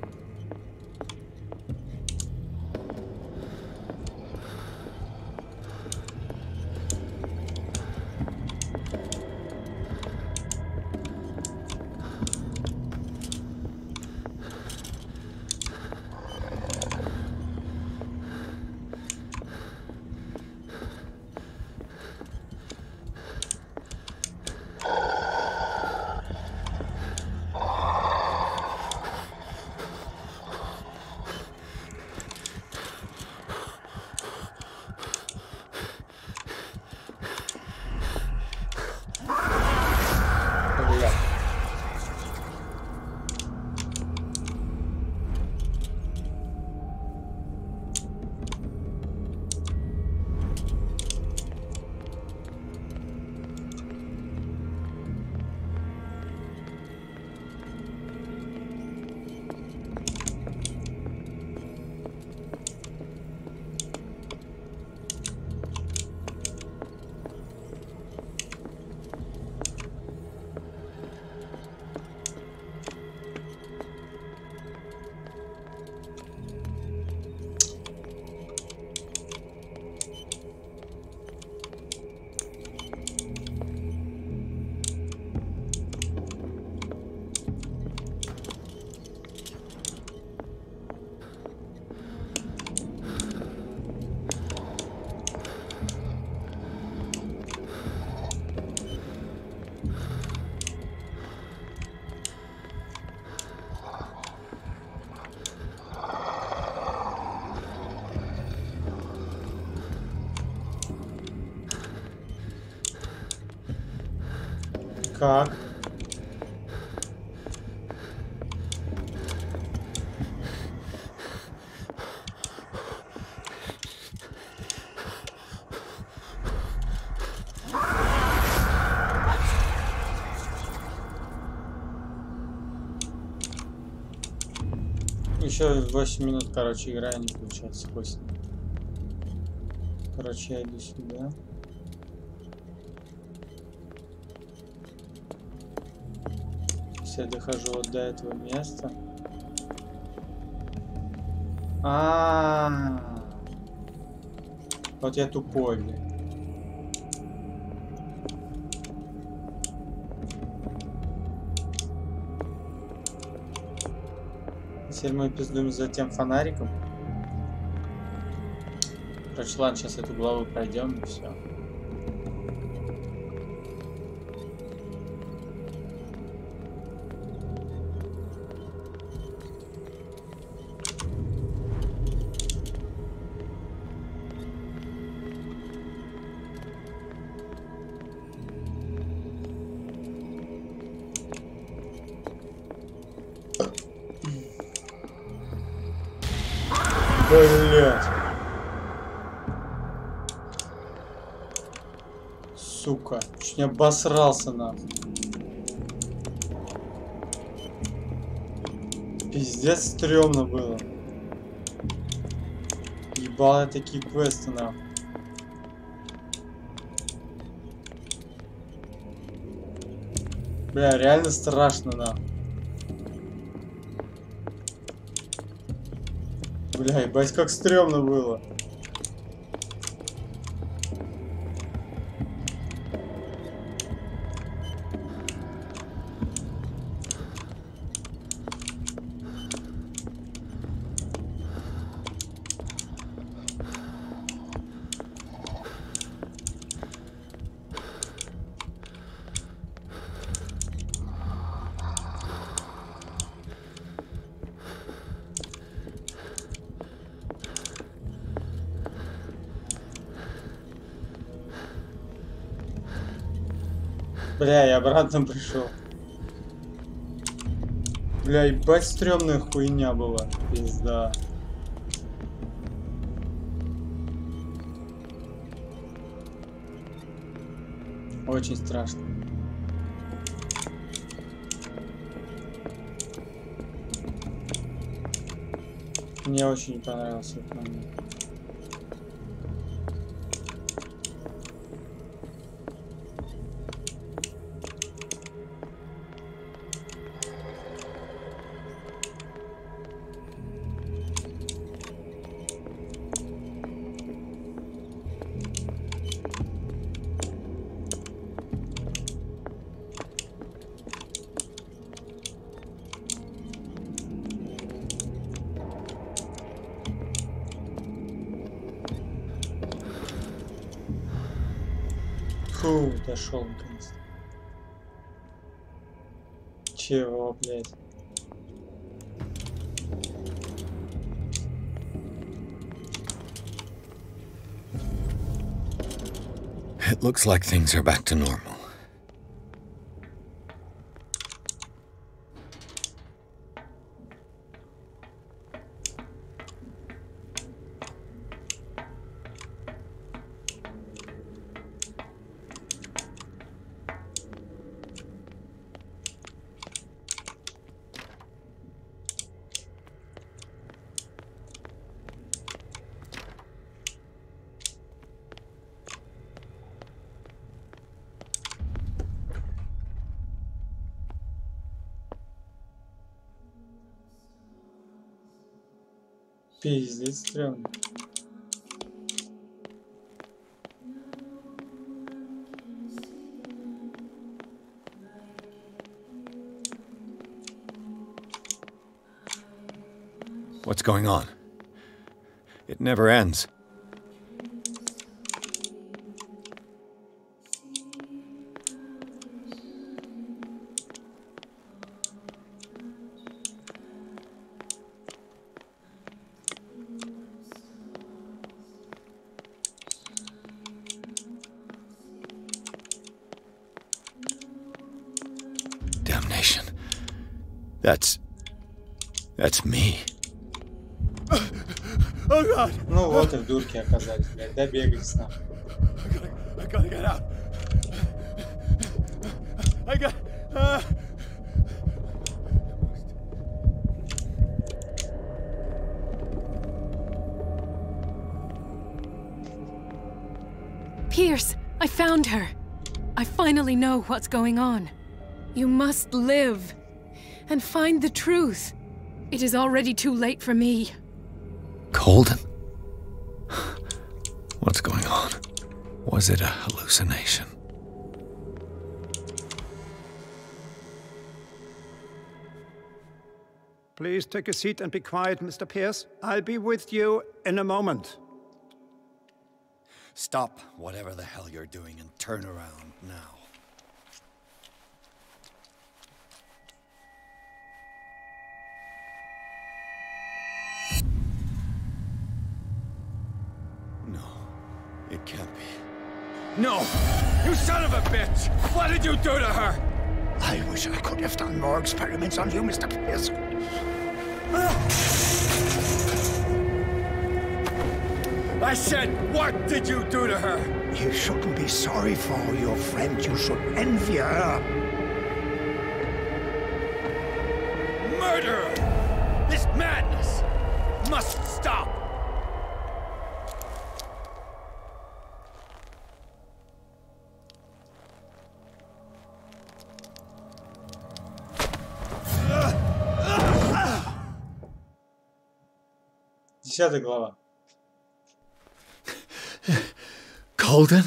Как? Еще 8 минут, короче, играю, не получается. 8. Короче, я иду сюда. Я дохожу вот до этого места. Вот я тупой, блин. Теперь мы пиздуем за тем фонариком. Короче, ладно, сейчас эту главу пройдем и все. Блять. Сука, чуть не обосрался нахуй. Пиздец стрёмно было. Ебало я такие квесты нахуй. Бля, реально страшно нахуй. Бля, ебать, как стрёмно было. Бля, я обратно пришел. Бля, ебать стрёмная хуйня была. Пизда. Очень страшно. Мне очень не понравился этот момент. Фу, дошел наконец-то. Чего, блядь? It looks like things are back to normal. Пиздец, стрёмно. What's going on? It never ends. Damnation. That's me. Oh God! Ну вот и в дурке оказались, блядь, добегались нахуй. I gotta get out. I got. Pierce, I found her. I finally know what's going on. You must live and find the truth. It is already too late for me. Colden? What's going on? Was it a hallucination? Please take a seat and be quiet, Mr. Pierce. I'll be with you in a moment. Stop whatever the hell you're doing and turn around now. No, it can't be. No! You son of a bitch! What did you do to her? I wish I could have done more experiments on you, Mr. Pierce. I said, what did you do to her? You shouldn't be sorry for your friend. You should envy her. Murderer! This madness must stop! Десятая глава. Colden?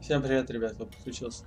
Всем привет, ребят, кто подключился.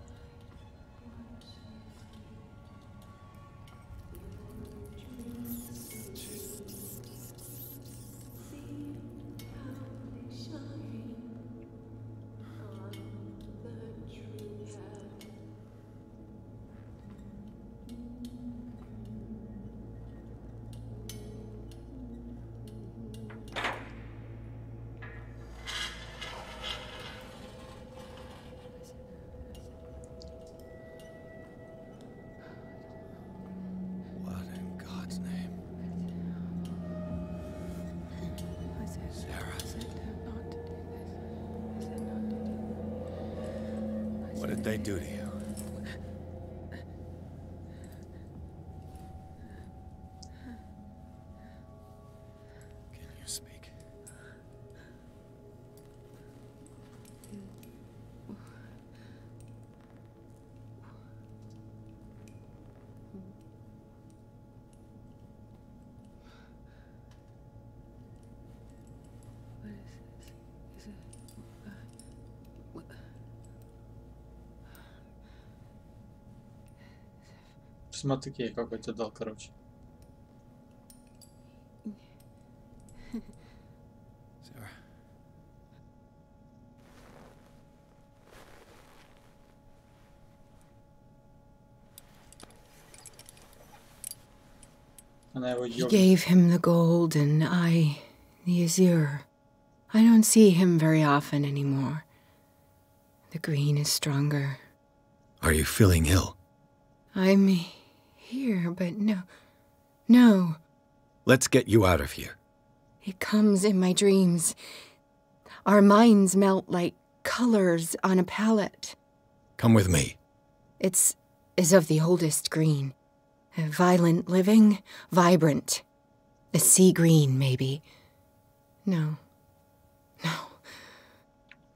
What did they do to you? Can you speak? Смотри, какой-то дал, короче. He gave him the gold and I the azure. I don't see him very often anymore. The green is stronger. Are you feeling ill? I'm here, but no. Let's get you out of here. It comes in my dreams. Our minds melt like colors on a palette. Come with me. It's as of the oldest green. A violent living, vibrant. A sea green, maybe. No.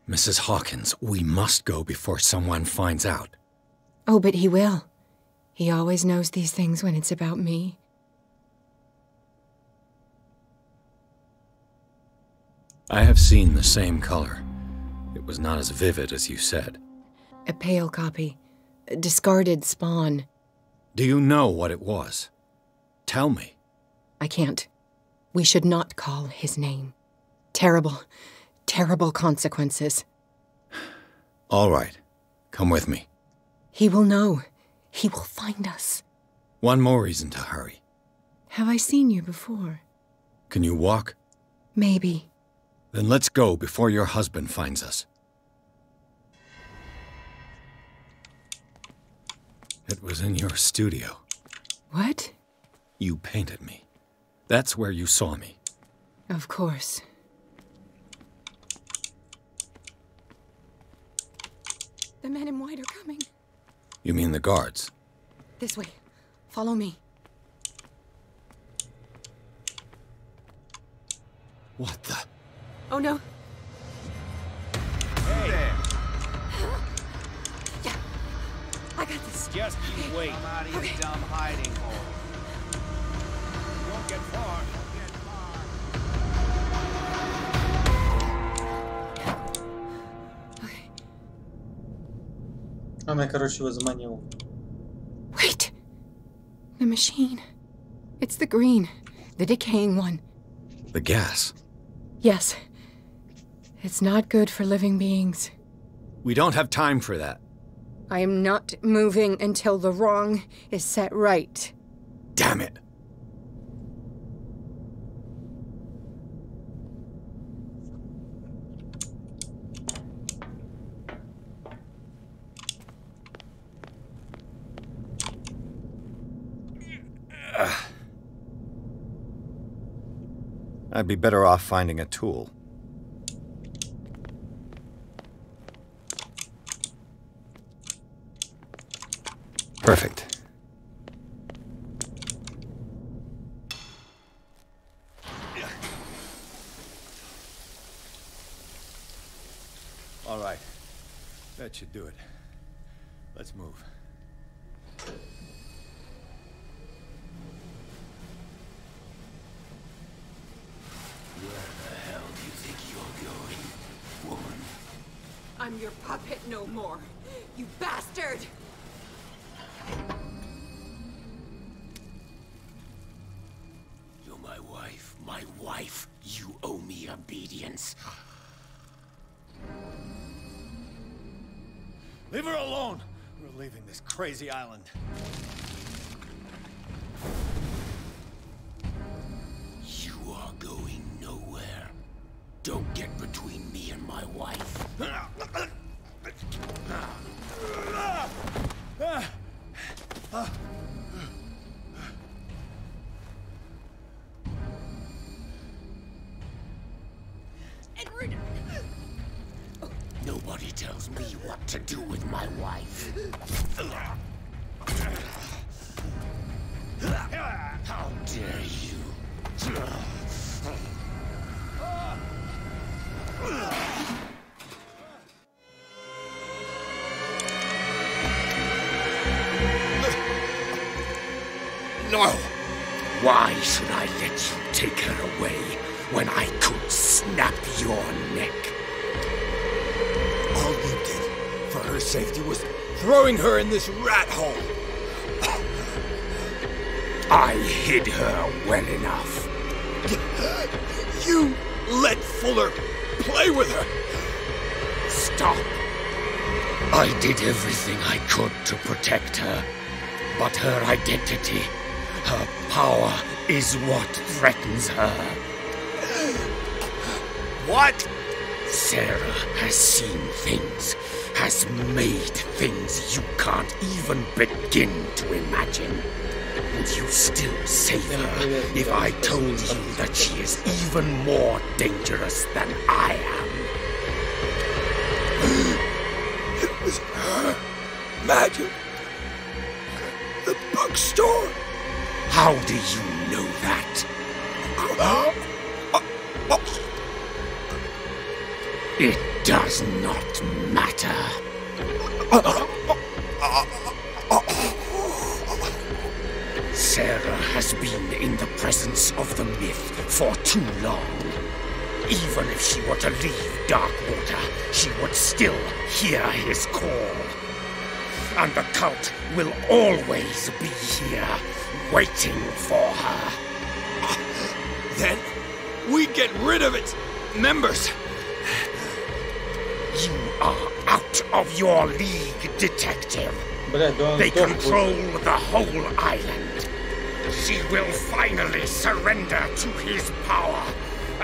Mrs. Hawkins, we must go before someone finds out. Oh, but he will. He always knows these things when it's about me. I have seen the same color. It was not as vivid as you said. A pale copy. A discarded spawn. Do you know what it was? Tell me. I can't. We should not call his name. Terrible, terrible consequences. All right. Come with me. He will know. He will find us. One more reason to hurry. Have I seen you before? Can you walk? Maybe. Then let's go before your husband finds us. It was in your studio. What? You painted me. That's where you saw me. Of course. The men in white are coming. You mean the guards? This way. Follow me. What the? Oh no. Hey there. Yeah. I got this. Just you wait. Come out of your dumb hiding hole. You won't get far. Okay. Она, короче, его заманила. Wait. The machine. It's the green. The decaying one. The gas. Yes. It's not good for living beings. We don't have time for that. I am not moving until the wrong is set right. Damn it. I'd be better off finding a tool. Perfect. All right. That should do it. Let's move. I'm your puppet no more, you bastard! You're my wife. You owe me obedience. Leave her alone! We're leaving this crazy island. You are going nowhere. Don't get between me and my wife. Edward! Nobody tells me what to do with my wife. How dare you? No! Why should I let you take her away when I could snap your neck? All you did for her safety was throwing her in this rat hole. I hid her well enough. You let Fuller play with her. Stop. I did everything I could to protect her. But her identity, her power, is what threatens her. What? Sarah has seen things, has made things you can't even begin to imagine. Would you still save her if I told you that she is even more dangerous than I am? It was her magic. The bookstore. How do you know that? It does not matter. Sarah has been in the presence of the myth for too long. Even if she were to leave Darkwater, she would still hear his call. And the cult will always be here, waiting for her. Then we get rid of its members. You are out of your league, detective. They control the whole island. She will finally surrender to his power,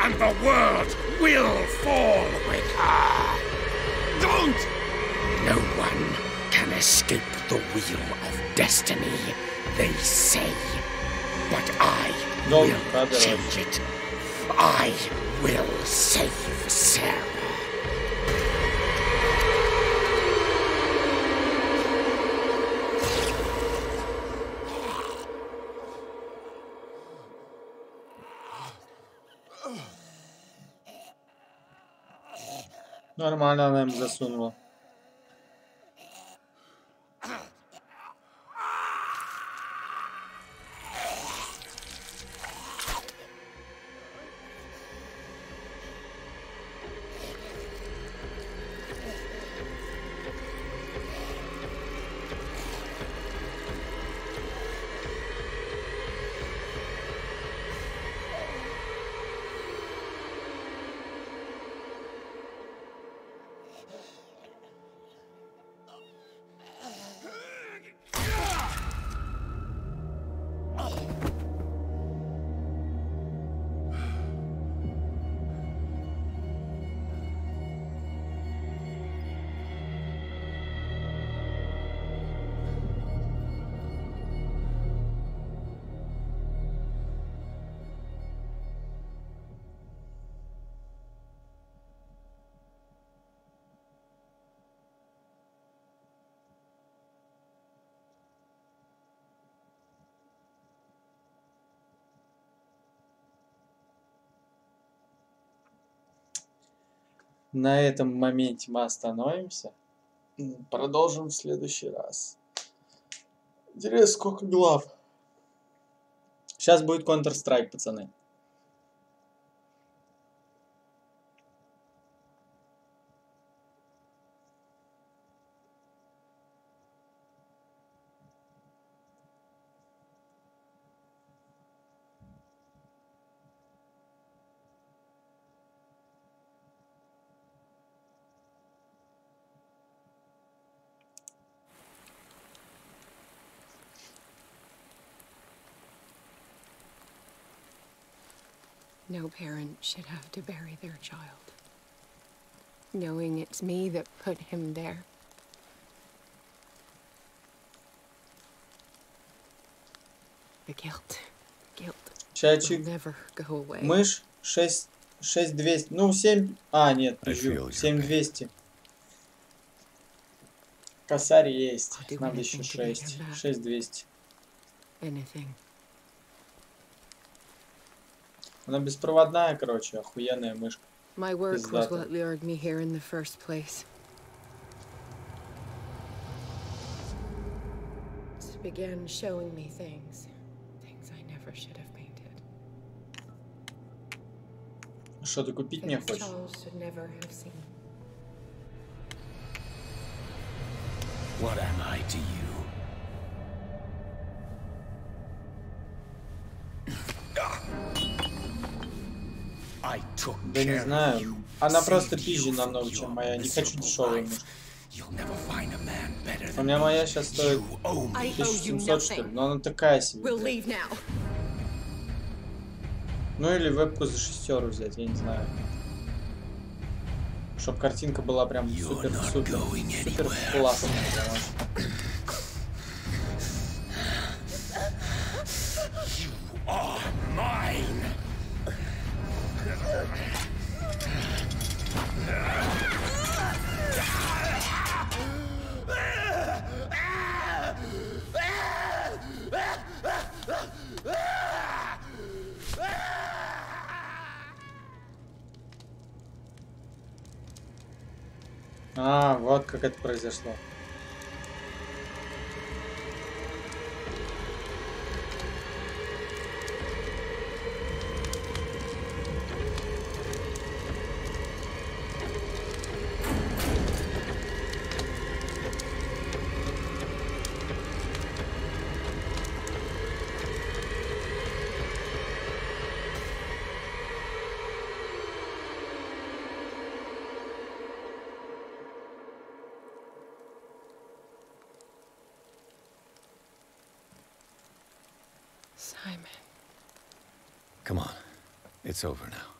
and the world will fall with her. Don't! No one can escape the wheel of destiny, they say. But I will change it. I will save Sarah. Нормально она им засунула. На этом моменте мы остановимся. Продолжим в следующий раз. Интересно, сколько глав? Сейчас будет Counter-Strike, пацаны. No parent should have to bury their child, knowing it's me that put him there. The guilt Чайчик. will never go away. Мышь 6200. Ну, 7... А, нет, 7200. Косарь есть. Надо еще 6. 6200. Она беспроводная, короче, охуенная мышка. My work was what lured me here in the first place. It began showing me things I never should have painted. Что ты купить мне хочешь? What am I to you? I took Да не знаю. Она просто пизже намного, чем моя. Не хочу дешевую мышку. У меня моя сейчас стоит 1700, что ли. Но она такая себе. Ну или вебку за 6 € взять, я не знаю. Чтоб картинка была прям супер классная. А, вот как это произошло. Simon. Come on. It's over now.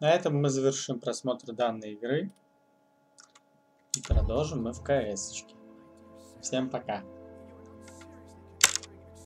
На этом мы завершим просмотр данной игры и продолжим мы в КС-очке. Всем пока!